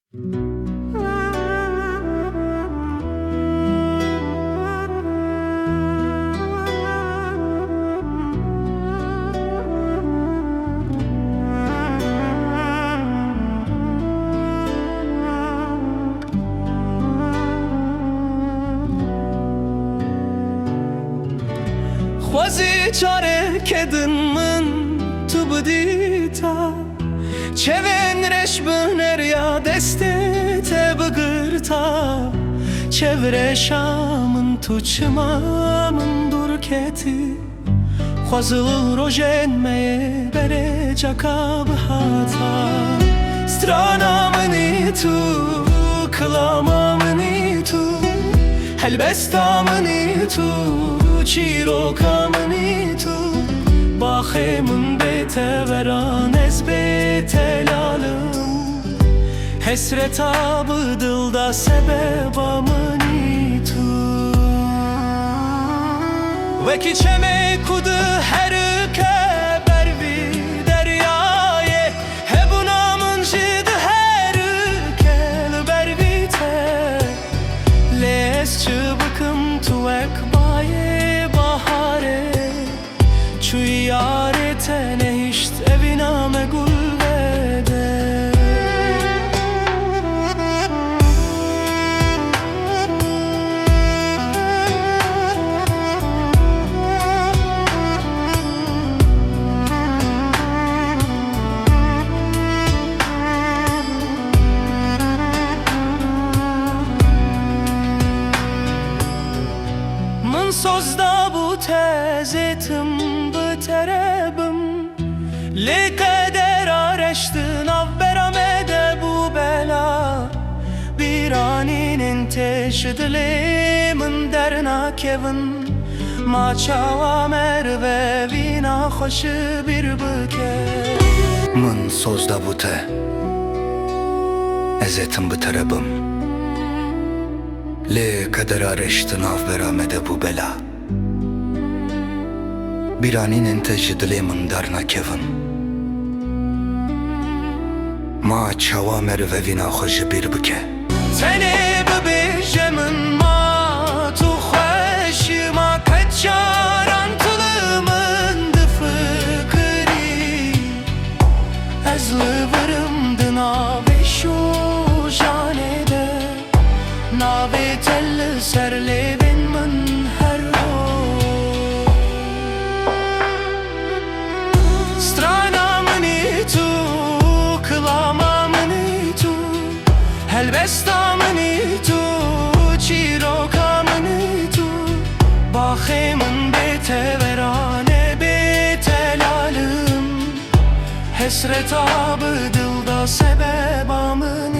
خوازی چاره کدن من تو بودی تا چون رشبنر یا دسته بگرتا چور شامن تو چمامن دور کتی خوازل روژن می بره جاکا بهاتا سترانا منی تو کلاما منی تو هلبستا منی تو چیروکا منی تو باخی من بیت وران از بیت لالم حسرتا بدلدا سببا منی تو وکی چمه کد هر که بروی دریای هبونا من جد هر که بروی ته لیس چبکم تو اکبای bahare çu yarete ne hiç eviname gulvede من sozda bu tezetim biterebim li kader areştin avberamede bu bela bir aninin teşidlimin derna kevin ma çava merve vina hoşu bir büke من sozda bu te ezetim biterebim li kader areştin avberamede bu bela biraninin tecdilimin darna kevin ma çava merve vina hoşu bir büke seni bebeğimin ma tu hoş ma kaçaran tılımın de fıkri ezliverimdi nave şu janede nave tel serlevin min her strana mani tu klama mani tu helbesta mani tu çiroka mani tu baximin bete verane bete lalim hesreta bu dilda sebeba mani